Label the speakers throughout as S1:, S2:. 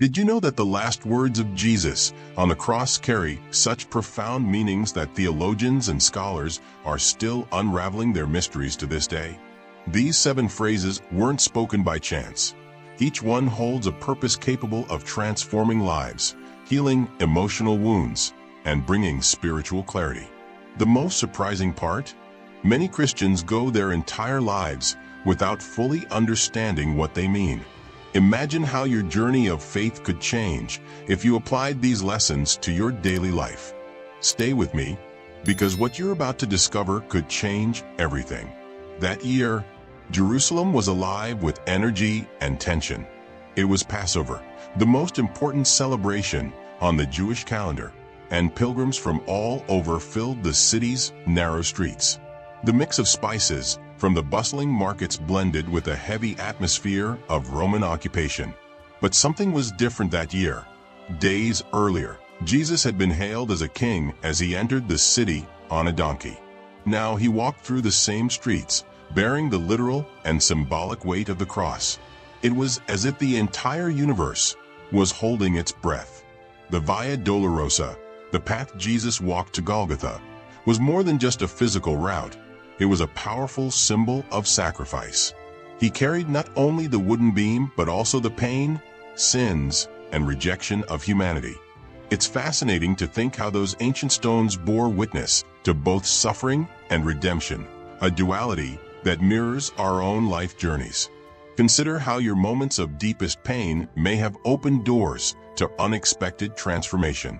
S1: Did you know that the last words of Jesus on the cross carry such profound meanings that theologians and scholars are still unraveling their mysteries to this day? These 7 phrases weren't spoken by chance. Each one holds a purpose capable of transforming lives, healing emotional wounds, and bringing spiritual clarity. The most surprising part? Many Christians go their entire lives without fully understanding what they mean. Imagine how your journey of faith could change if you applied these lessons to your daily life. Stay with me, because what you're about to discover could change everything. That year, Jerusalem was alive with energy and tension. It was Passover, the most important celebration on the Jewish calendar, and pilgrims from all over filled the city's narrow streets. The mix of spices from the bustling markets blended with a heavy atmosphere of Roman occupation. But something was different that year. Days earlier, Jesus had been hailed as a king as he entered the city on a donkey. Now he walked through the same streets, bearing the literal and symbolic weight of the cross. It was as if the entire universe was holding its breath. The Via Dolorosa, the path Jesus walked to Golgotha, was more than just a physical route. It was a powerful symbol of sacrifice. He carried not only the wooden beam, but also the pain, sins, and rejection of humanity. It's fascinating to think how those ancient stones bore witness to both suffering and redemption, a duality that mirrors our own life journeys. Consider how your moments of deepest pain may have opened doors to unexpected transformation.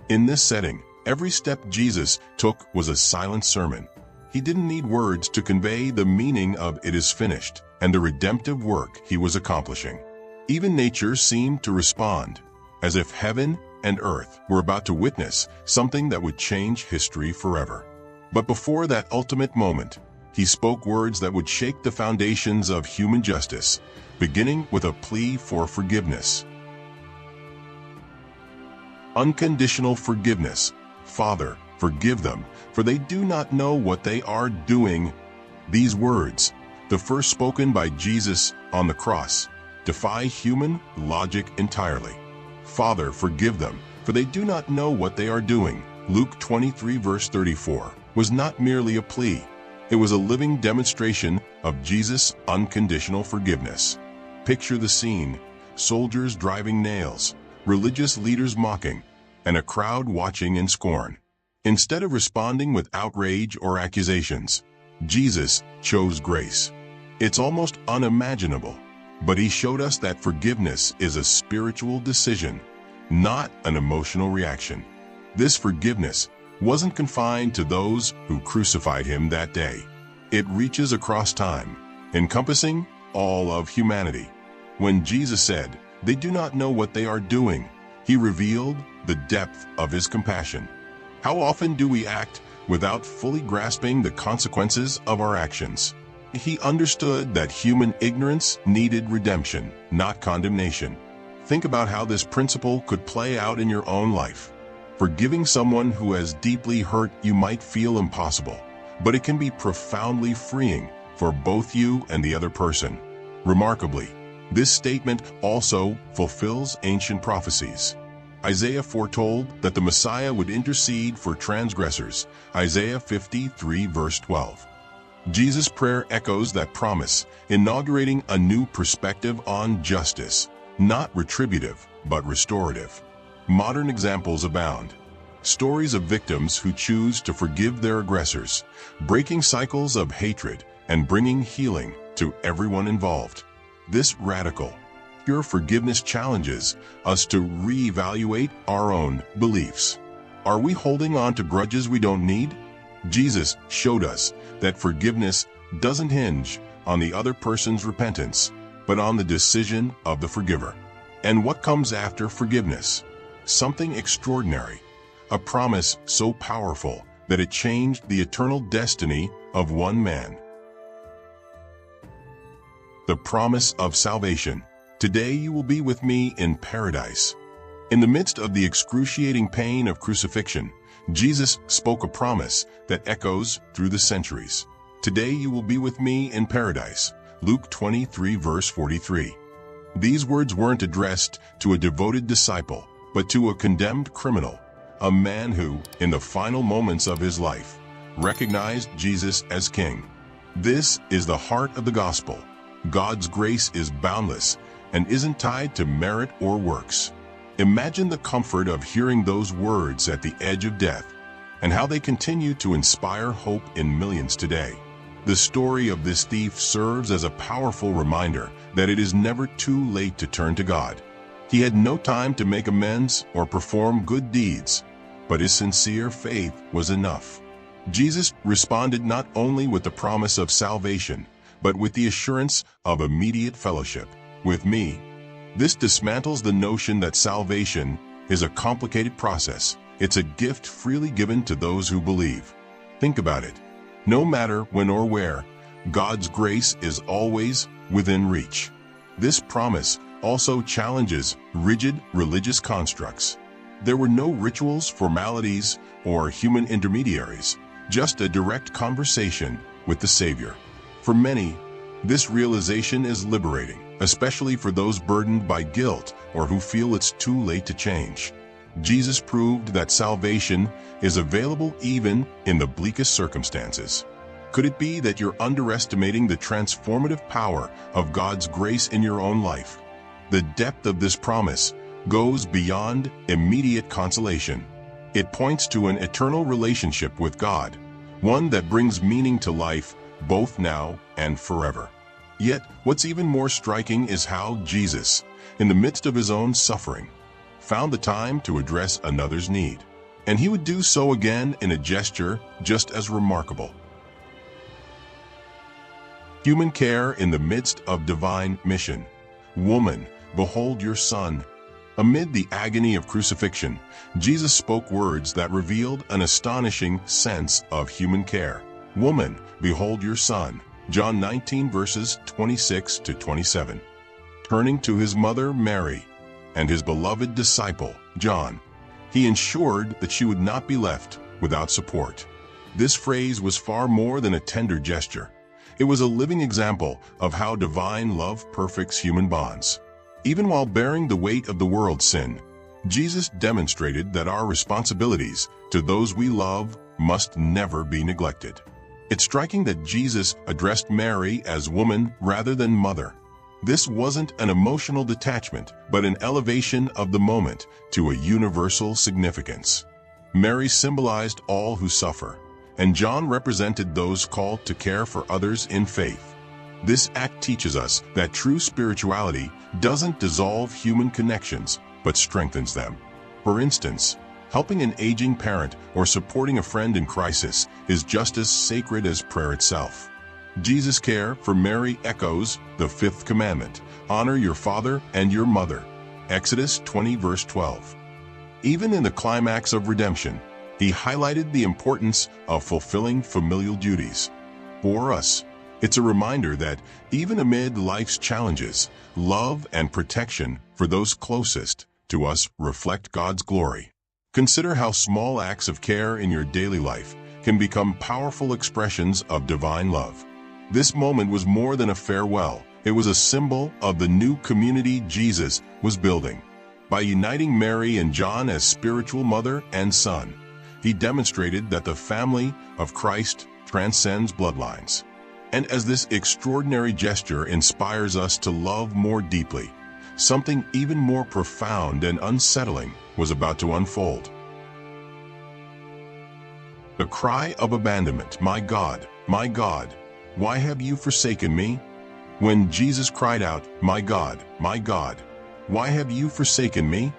S1: In this setting, every step Jesus took was a silent sermon. He didn't need words to convey the meaning of "it is finished" and the redemptive work he was accomplishing. Even nature seemed to respond, as if heaven and earth were about to witness something that would change history forever. But before that ultimate moment, he spoke words that would shake the foundations of human justice, beginning with a plea for forgiveness. Unconditional forgiveness. Father, forgive them, for they do not know what they are doing. These words, the first spoken by Jesus on the cross, defy human logic entirely. Father, forgive them, for they do not know what they are doing. Luke 23 verse 34 was not merely a plea. It was a living demonstration of Jesus' unconditional forgiveness. Picture the scene: soldiers driving nails, religious leaders mocking, and a crowd watching in scorn. Instead of responding with outrage or accusations, Jesus chose grace. It's almost unimaginable, but he showed us that forgiveness is a spiritual decision, not an emotional reaction. This forgiveness wasn't confined to those who crucified him that day. It reaches across time, encompassing all of humanity. When Jesus said, "They do not know what they are doing," he revealed the depth of his compassion. How often do we act without fully grasping the consequences of our actions? He understood that human ignorance needed redemption, not condemnation. Think about how this principle could play out in your own life. Forgiving someone who has deeply hurt you might feel impossible, but it can be profoundly freeing for both you and the other person. Remarkably, this statement also fulfills ancient prophecies. Isaiah foretold that the Messiah would intercede for transgressors, Isaiah 53 verse 12. Jesus' prayer echoes that promise, inaugurating a new perspective on justice, not retributive, but restorative. Modern examples abound. Stories of victims who choose to forgive their aggressors, breaking cycles of hatred and bringing healing to everyone involved. This radical, pure forgiveness challenges us to reevaluate our own beliefs. Are we holding on to grudges we don't need? Jesus showed us that forgiveness doesn't hinge on the other person's repentance, but on the decision of the forgiver. And what comes after forgiveness? Something extraordinary, a promise so powerful that it changed the eternal destiny of one man. The promise of salvation. Today you will be with me in paradise. In the midst of the excruciating pain of crucifixion, Jesus spoke a promise that echoes through the centuries. Today you will be with me in paradise. Luke 23 verse 43. These words weren't addressed to a devoted disciple, but to a condemned criminal, a man who, in the final moments of his life, recognized Jesus as King. This is the heart of the gospel. God's grace is boundless and isn't tied to merit or works. Imagine the comfort of hearing those words at the edge of death, and how they continue to inspire hope in millions today. The story of this thief serves as a powerful reminder that it is never too late to turn to God. He had no time to make amends or perform good deeds, but his sincere faith was enough. Jesus responded not only with the promise of salvation, but with the assurance of immediate fellowship with me. This dismantles the notion that salvation is a complicated process. It's a gift freely given to those who believe. Think about it. No matter when or where, God's grace is always within reach. This promise also challenges rigid religious constructs. There were no rituals, formalities, or human intermediaries, just a direct conversation with the Savior. For many, this realization is liberating, especially for those burdened by guilt or who feel it's too late to change. Jesus proved that salvation is available even in the bleakest circumstances. Could it be that you're underestimating the transformative power of God's grace in your own life? The depth of this promise goes beyond immediate consolation. It points to an eternal relationship with God, one that brings meaning to life both now and forever. Yet, what's even more striking is how Jesus, in the midst of his own suffering, found the time to address another's need. And he would do so again in a gesture just as remarkable. Human care in the midst of divine mission. Woman, behold your son. Amid the agony of crucifixion, Jesus spoke words that revealed an astonishing sense of human care. Woman, behold your son. John 19 verses 26 to 27. Turning to his mother Mary and his beloved disciple John, he ensured that she would not be left without support. This phrase was far more than a tender gesture. It was a living example of how divine love perfects human bonds. Even while bearing the weight of the world's sin, Jesus demonstrated that our responsibilities to those we love must never be neglected. It's striking that Jesus addressed Mary as woman rather than mother. This wasn't an emotional detachment, but an elevation of the moment to a universal significance. Mary symbolized all who suffer, and John represented those called to care for others in faith. This act teaches us that true spirituality doesn't dissolve human connections, but strengthens them. For instance, helping an aging parent or supporting a friend in crisis is just as sacred as prayer itself. Jesus' care for Mary echoes the fifth commandment, honor your father and your mother, Exodus 20 verse 12. Even in the climax of redemption, he highlighted the importance of fulfilling familial duties. For us, it's a reminder that even amid life's challenges, love and protection for those closest to us reflect God's glory. Consider how small acts of care in your daily life can become powerful expressions of divine love. This moment was more than a farewell. It was a symbol of the new community Jesus was building. By uniting Mary and John as spiritual mother and son, he demonstrated that the family of Christ transcends bloodlines. And as this extraordinary gesture inspires us to love more deeply, something even more profound and unsettling was about to unfold. The cry of abandonment, my God, why have you forsaken me? When Jesus cried out, my God, why have you forsaken me?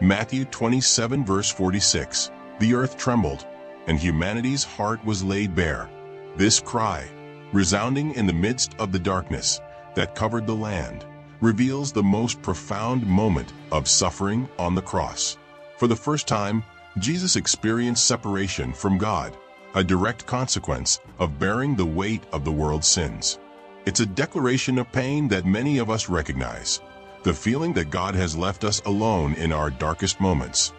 S1: Matthew 27 verse 46. The earth trembled, and humanity's heart was laid bare. This cry, resounding in the midst of the darkness that covered the land, reveals the most profound moment of suffering on the cross. For the first time, Jesus experienced separation from God, a direct consequence of bearing the weight of the world's sins. It's a declaration of pain that many of us recognize, the feeling that God has left us alone in our darkest moments.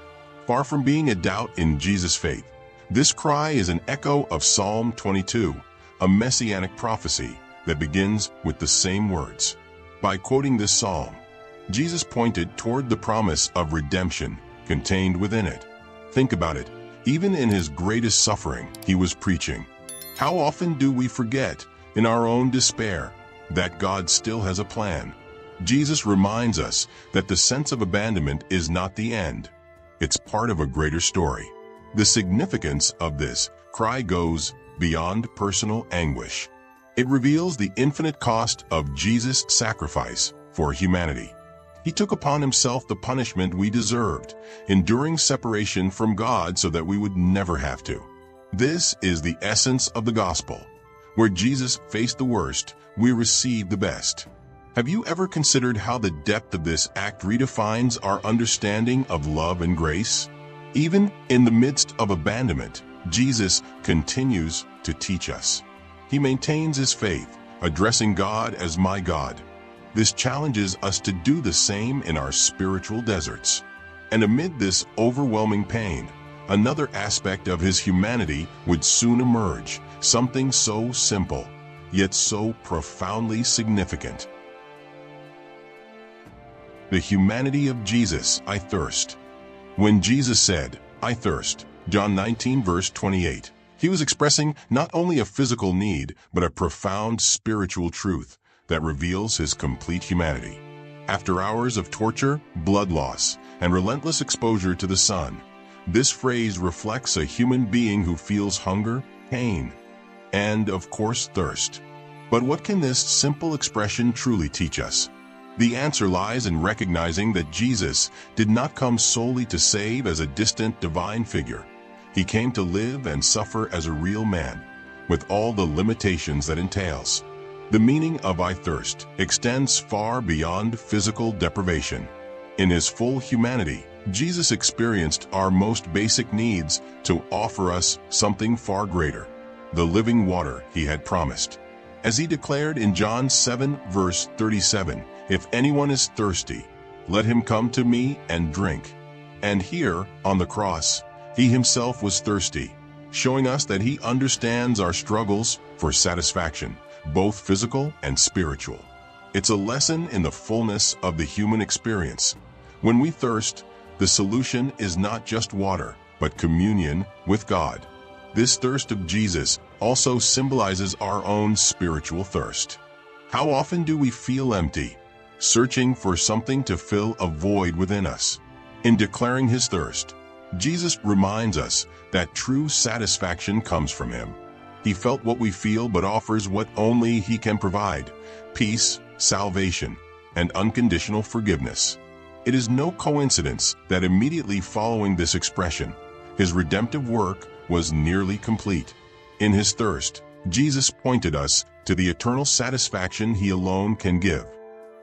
S1: Far from being a doubt in Jesus' faith, this cry is an echo of Psalm 22, a messianic prophecy that begins with the same words. By quoting this psalm, Jesus pointed toward the promise of redemption contained within it. Think about it. Even in his greatest suffering, he was preaching. How often do we forget, in our own despair, that God still has a plan? Jesus reminds us that the sense of abandonment is not the end. It's part of a greater story. The significance of this cry goes beyond personal anguish. It reveals the infinite cost of Jesus' sacrifice for humanity. He took upon himself the punishment we deserved, enduring separation from God so that we would never have to. This is the essence of the gospel. Where Jesus faced the worst, we receive the best. Have you ever considered how the depth of this act redefines our understanding of love and grace? Even in the midst of abandonment, Jesus continues to teach us. He maintains his faith, addressing God as my God. This challenges us to do the same in our spiritual deserts. And amid this overwhelming pain, another aspect of his humanity would soon emerge, something so simple, yet so profoundly significant. The humanity of Jesus, I thirst. When Jesus said, I thirst, John 19 verse 28, he was expressing not only a physical need, but a profound spiritual truth that reveals his complete humanity. After hours of torture, blood loss, and relentless exposure to the sun, this phrase reflects a human being who feels hunger, pain, and, of course, thirst. But what can this simple expression truly teach us? The answer lies in recognizing that Jesus did not come solely to save as a distant divine figure. He came to live and suffer as a real man, with all the limitations that entails. The meaning of I thirst extends far beyond physical deprivation. In his full humanity, Jesus experienced our most basic needs to offer us something far greater, the living water he had promised. As he declared in John 7 verse 37, if anyone is thirsty, let him come to me and drink. And here, on the cross, he himself was thirsty, showing us that he understands our struggles for satisfaction, both physical and spiritual. It's a lesson in the fullness of the human experience. When we thirst, the solution is not just water, but communion with God. This thirst of Jesus also symbolizes our own spiritual thirst. How often do we feel empty, searching for something to fill a void within us? In declaring his thirst, Jesus reminds us that true satisfaction comes from him. He felt what we feel but offers what only he can provide: peace, salvation, and unconditional forgiveness. It is no coincidence that immediately following this expression, his redemptive work was nearly complete. In his thirst, Jesus pointed us to the eternal satisfaction he alone can give.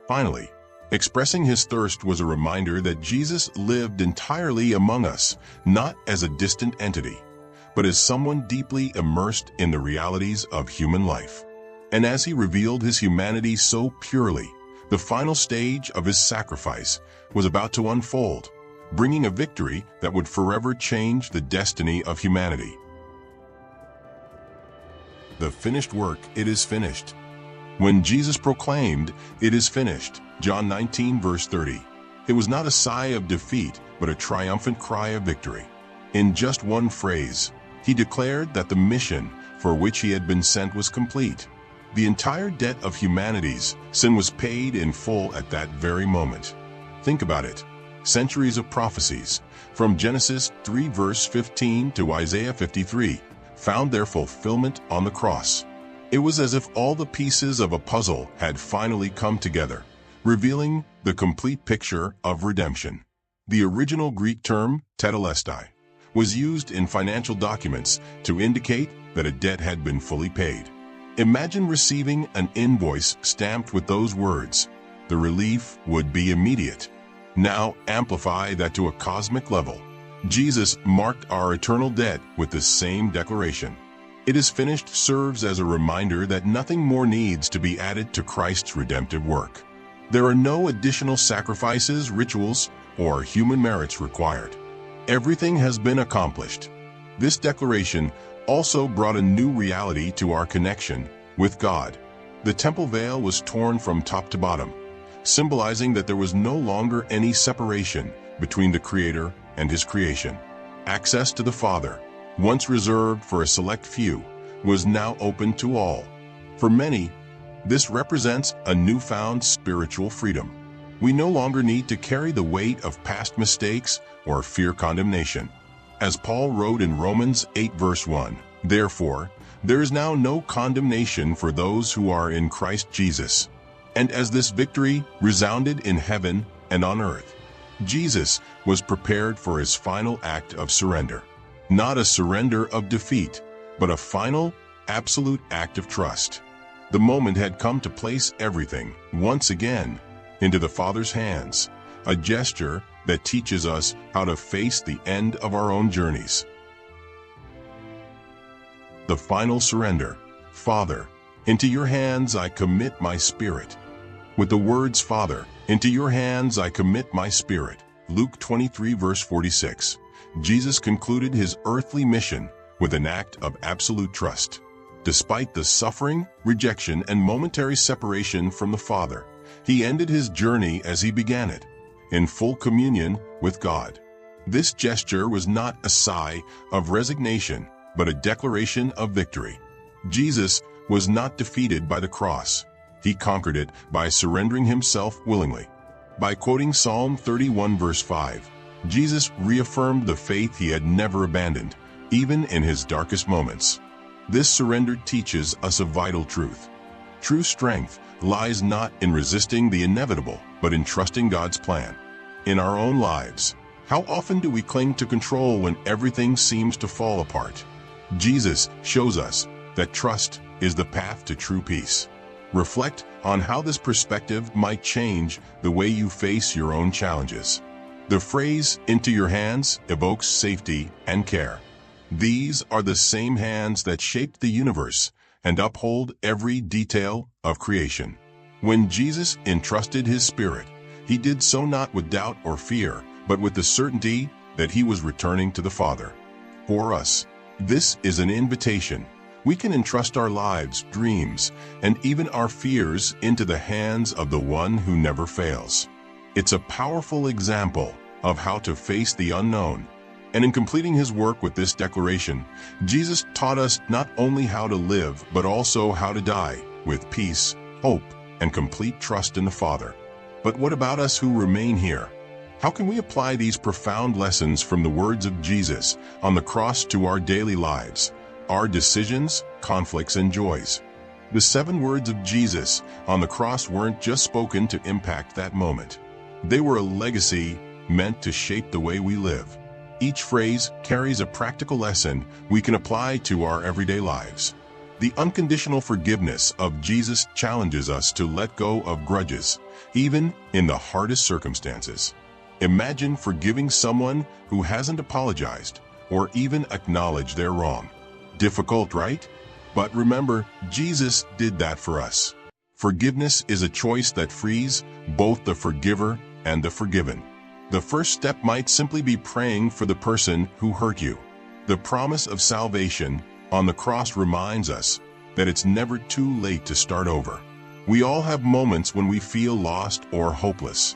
S1: Finally, expressing his thirst was a reminder that Jesus lived entirely among us, not as a distant entity, but as someone deeply immersed in the realities of human life. And as he revealed his humanity so purely, the final stage of his sacrifice was about to unfold, bringing a victory that would forever change the destiny of humanity. The finished work, it is finished. When Jesus proclaimed, it is finished, John 19 verse 30, it was not a sigh of defeat, but a triumphant cry of victory. In just one phrase, he declared that the mission for which he had been sent was complete. The entire debt of humanity's sin was paid in full at that very moment. Think about it. Centuries of prophecies, from Genesis 3 verse 15 to Isaiah 53, found their fulfillment on the cross. It was as if all the pieces of a puzzle had finally come together, revealing the complete picture of redemption. The original Greek term, tetelestai, was used in financial documents to indicate that a debt had been fully paid. Imagine receiving an invoice stamped with those words. The relief would be immediate. Now amplify that to a cosmic level. Jesus marked our eternal debt with the same declaration. It is finished serves as a reminder that nothing more needs to be added to Christ's redemptive work. There are no additional sacrifices, rituals, or human merits required. Everything has been accomplished. This declaration also brought a new reality to our connection with God. The temple veil was torn from top to bottom, symbolizing that there was no longer any separation between the Creator and His creation. Access to the Father, once reserved for a select few, was now open to all. For many, this represents a newfound spiritual freedom. We no longer need to carry the weight of past mistakes or fear condemnation. As Paul wrote in Romans 8 verse 1, "Therefore, there is now no condemnation for those who are in Christ Jesus." And as this victory resounded in heaven and on earth, Jesus was prepared for his final act of surrender. Not a surrender of defeat, but a final, absolute act of trust. The moment had come to place everything, once again, into the Father's hands, a gesture that teaches us how to face the end of our own journeys. The final surrender. Father, into your hands I commit my spirit. With the words, Father, into your hands I commit my spirit, Luke 23 verse 46, Jesus concluded his earthly mission with an act of absolute trust. Despite the suffering, rejection, and momentary separation from the Father, he ended his journey as he began it, in full communion with God. This gesture was not a sigh of resignation, but a declaration of victory. Jesus was not defeated by the cross. He conquered it by surrendering himself willingly. By quoting Psalm 31 verse 5, Jesus reaffirmed the faith he had never abandoned, even in his darkest moments. This surrender teaches us a vital truth. True strength lies not in resisting the inevitable, but in trusting God's plan. In our own lives, how often do we cling to control when everything seems to fall apart? Jesus shows us that trust is the path to true peace. Reflect on how this perspective might change the way you face your own challenges. The phrase, into your hands, evokes safety and care. These are the same hands that shaped the universe and uphold every detail of creation. When Jesus entrusted his spirit, he did so not with doubt or fear, but with the certainty that he was returning to the Father. For us, this is an invitation. We can entrust our lives, dreams, and even our fears into the hands of the one who never fails. It's a powerful example of how to face the unknown. And in completing his work with this declaration, Jesus taught us not only how to live, but also how to die, with peace, hope, and complete trust in the Father. But what about us who remain here? How can we apply these profound lessons from the words of Jesus on the cross to our daily lives, our decisions, conflicts, and joys? The 7 words of Jesus on the cross weren't just spoken to impact that moment. They were a legacy meant to shape the way we live. Each phrase carries a practical lesson we can apply to our everyday lives. The unconditional forgiveness of Jesus challenges us to let go of grudges, even in the hardest circumstances. Imagine forgiving someone who hasn't apologized or even acknowledged their wrong. Difficult, right? But remember, Jesus did that for us. Forgiveness is a choice that frees both the forgiver and the forgiven. The first step might simply be praying for the person who hurt you. The promise of salvation on the cross reminds us that it's never too late to start over. We all have moments when we feel lost or hopeless.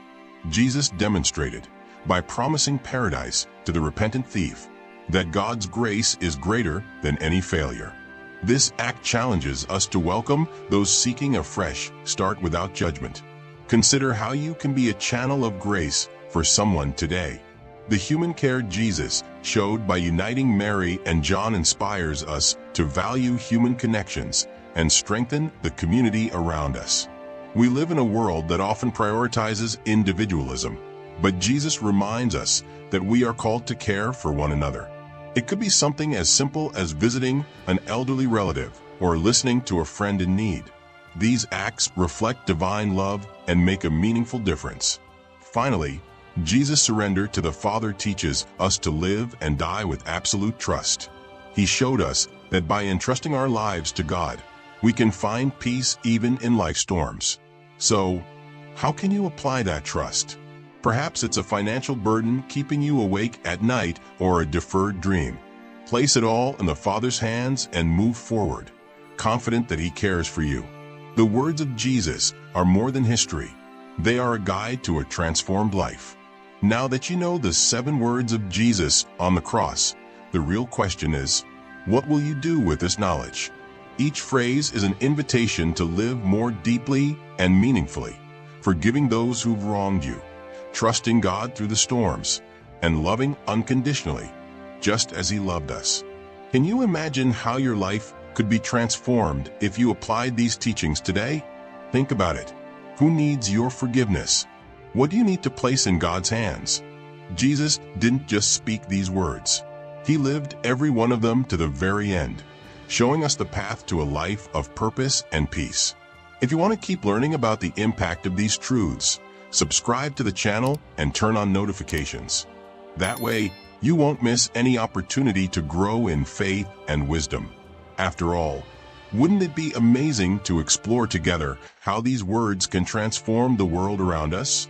S1: Jesus demonstrated, by promising paradise to the repentant thief, that God's grace is greater than any failure. This act challenges us to welcome those seeking a fresh start without judgment. Consider how you can be a channel of grace for someone today. The human care Jesus showed by uniting Mary and John inspires us to value human connections and strengthen the community around us. We live in a world that often prioritizes individualism, but Jesus reminds us that we are called to care for one another. It could be something as simple as visiting an elderly relative or listening to a friend in need. These acts reflect divine love and make a meaningful difference. Finally, Jesus' surrender to the Father teaches us to live and die with absolute trust. He showed us that by entrusting our lives to God, we can find peace even in life storms. So, how can you apply that trust? Perhaps it's a financial burden keeping you awake at night or a deferred dream. Place it all in the Father's hands and move forward, confident that He cares for you. The words of Jesus are more than history. They are a guide to a transformed life. Now that you know the 7 words of Jesus on the cross, the real question is, what will you do with this knowledge? Each phrase is an invitation to live more deeply and meaningfully, forgiving those who've wronged you, trusting God through the storms, and loving unconditionally, just as He loved us. Can you imagine how your life could be transformed if you applied these teachings today? Think about it. Who needs your forgiveness? What do you need to place in God's hands? Jesus didn't just speak these words. He lived every one of them to the very end, showing us the path to a life of purpose and peace. If you want to keep learning about the impact of these truths, subscribe to the channel and turn on notifications. That way, you won't miss any opportunity to grow in faith and wisdom. After all, wouldn't it be amazing to explore together how these words can transform the world around us?